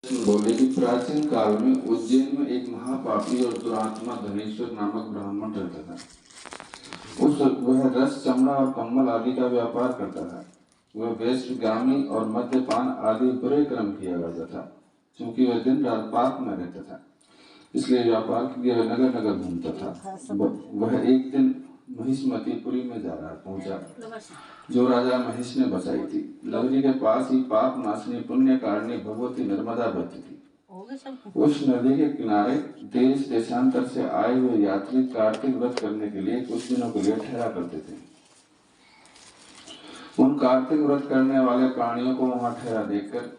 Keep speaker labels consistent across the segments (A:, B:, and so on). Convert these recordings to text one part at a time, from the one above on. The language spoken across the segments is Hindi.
A: बोले कि प्राचीन काल में उज्जैन में एक महापापी और दुरात्मा धनेश्वर नामक ब्राह्मण रहता था। वह रस, चमड़ा और कम्बल आदि का व्यापार करता था। वह वेश्यागामी और मद्यपान आदि बुरे कर्म किया करता था। क्योंकि वह दिन रात पाप में रहता था, इसलिए व्यापार के लिए वह नगर नगर घूमता था। वह एक दिन महिष्मतीपुरी में जा रहा पहुंचा, जो राजा महेश ने बसाई थी। नगरी के पास ही पाप नाशनी पुण्य कारिणी भगवती नर्मदा बहती थी। उस नदी के किनारे देश देशांतर से आए हुए यात्री कार्तिक व्रत करने के लिए कुछ दिनों के लिए ठहरा करते थे। उन कार्तिक व्रत करने वाले प्राणियों को वहां ठहरा देखकर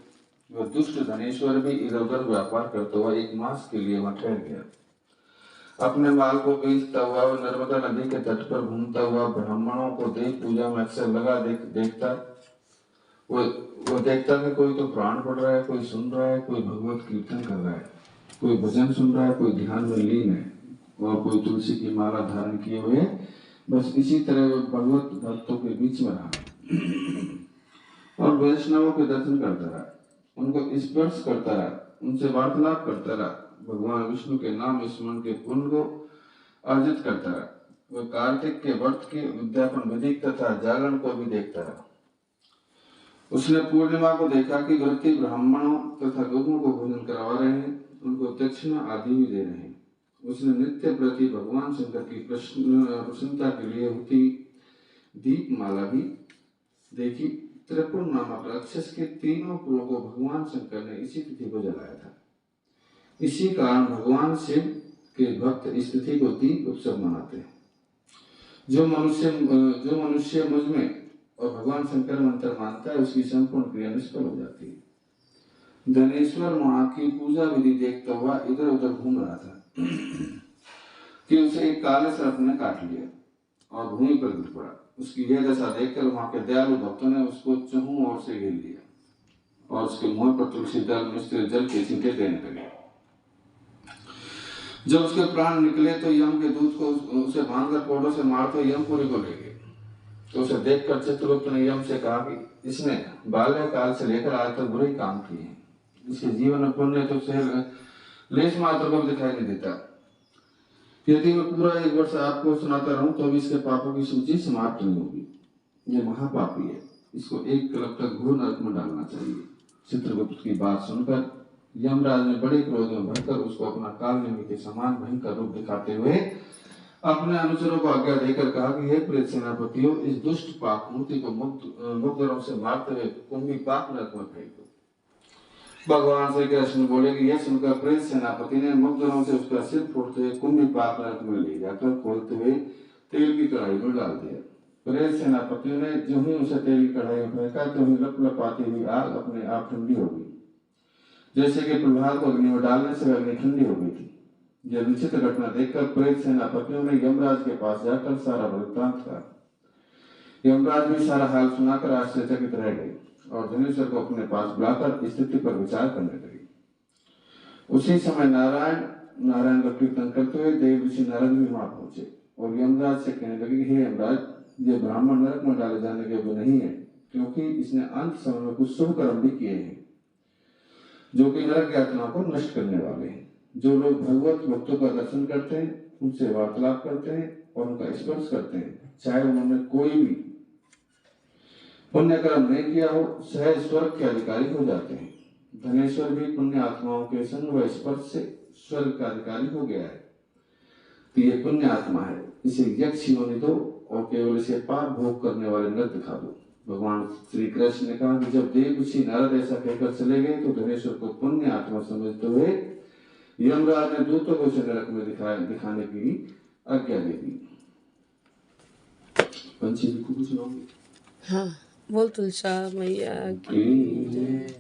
A: वह दुष्ट धनेश्वर भी इधर उधर व्यापार करता हुआ एक मास के लिए वहां ठहर गया। अपने माल को बेचता हुआ और नर्मदा नदी के तट पर घूमता हुआ ब्राह्मणों को देव पूजा में अक्सर लगा देखता। वो देखता कि कोई तो प्राण पढ़ रहा है, कोई सुन रहा है, कोई भगवत कीर्तन कर रहा है, कोई भजन सुन रहा है, कोई ध्यान में लीन है और कोई तुलसी की माला धारण किए हुए। बस इसी तरह वो भगवत भक्तों के बीच में रहा और वैष्णवों के दर्शन करता रहा, उनको स्पर्श करता रहा, उनसे वार्तालाप करता रहा, भगवान विष्णु के नाम स्मरण के पुण्य को अर्जित करता रहा। वह कार्तिक के व्रत के उद्यापन विधि तथा जागरण को भी देखता रहा। उसने पूर्णिमा को देखा कि व्रती ब्राह्मणों तथा गौओं को भोजन करवा रहे हैं, उनको दक्षिणा आदि भी दे रहे हैं। उसने नित्य प्रति भगवान शंकर की प्रसन्नता के लिए होती दीपमाला भी देखी। त्रिपुर नामक राक्षस के तीनों कुलों को भगवान शंकर ने इसी तिथि को जलाया था। इसी कारण भगवान शिव के भक्त इस तिथि को दीप उत्सव मनाते हैं। जो मनुष्य मुझ में और भगवान शंकर मंत्र मानता है, उसकी संपूर्ण क्रिया निष्फल हो जाती है। धनेश्वर मां की पूजा विधि देखता हुआ इधर उधर घूम रहा था कि उसे एक काले सर्प ने काट लिया और भूमि पर गिर पड़ा। उसकी यह दशा देखकर वहां के दयालु भक्तों ने उसको चहुं ओर से घेर लिया और उसके मुंह पर तुलसी दल मिश्र जल के छींटे देने लगे। जब उसके प्राण निकले तो यम के दूत को उसे बांधकर कोड़ों से मारते यमपुरी को ले गए। तो उसे देखकर चित्रगुप्त ने यम से कहा कि इसने बाल्यकाल से लेकर आज तक बुरे काम किए हैं, इसके जीवन में पुण्य तो उसे लेश मात्र को दिखाई नहीं देता। यदि मैं पूरा 1 वर्ष आपको सुनाता रहूं तो भी इसके पापों की सूची समाप्त नहीं होगी। ये महापापी है, इसको 1 कल्प तक घोर नरक में डालना चाहिए। चित्रगुप्त की बात सुनकर यमराज ने बड़े क्रोध में भरकर उसको अपना कालनेमी के समान भयंकर रूप दिखाते हुए अपने अनुचरों को आज्ञा देकर कहा कि हे प्रेत सेनापतियों, इस दुष्ट पाप मूर्ति को मुग्धरों से मारते हुए कुंभी पाप नरक में फेंक दो। भगवान श्री कृष्ण बोले कि यह सुनकर प्रेत सेनापति ने मुग्धरों से उसका सिर फोड़ते हुए कुंभी पाप नरक में ले जाकर खोलते हुए तेल की कढ़ाई में डाल दिया। प्रेत सेनापतियों ने जो ही उसे तेल की कढ़ाई में फेंका तो ही लपलपाती हुई आग अपने आप ठंडी हो गई, जैसे कि प्रहलाद को अग्नि में डालने से अग्नि ठंडी हो गई थी। यह विचित्र घटना देखकर प्रेत सेनापतियों ने यमराज के पास जाकर सारा वृत्तांत कहा। यमराज भी सारा हाल सुनाकर आश्चर्यचकित रह गए और धनेश्वर को अपने पास बुलाकर स्थिति पर विचार करने लगे। उसी समय नारायण का कीर्तन करते हुए देव ऋषि नारद भी वहां पहुंचे और यमराज से कहने लगे, हे यमराज, ये ब्राह्मण नरक में डाले जाने के योग्य नहीं है, क्योंकि इसने अंत समय में कुछ शुभ कर्म भी किए हैं जो कि नरक यातना को नष्ट करने वाले हैं। जो लोग भगवत भक्तों का दर्शन करते हैं, उनसे वार्तालाप करते हैं और उनका स्पर्श करते हैं, चाहे उन्होंने कोई भी पुण्य कर्म नहीं किया हो, सहज स्वर्ग के अधिकारी हो जाते हैं। धनेश्वर भी पुण्य आत्माओं के संग व स्पर्श से स्वर्ग का अधिकारी हो गया है। तो ये पुण्य आत्मा है, इसे यक्ष योनि दो और केवल इसे पाप भोग करने वाले नरक दिखा दो। भगवान श्री कृष्ण ने कहा कि जब देव ऋषि नारद ऐसा कहकर चले गए तो धनेश्वर को पुण्य आत्मा समझते हुए यमराज ने दूतों को उसे नरक में दिखाने की आज्ञा दे दी। पंछी भी कुछ सुनाओगे?
B: हाँ, बोल तुलसा मैया की जय।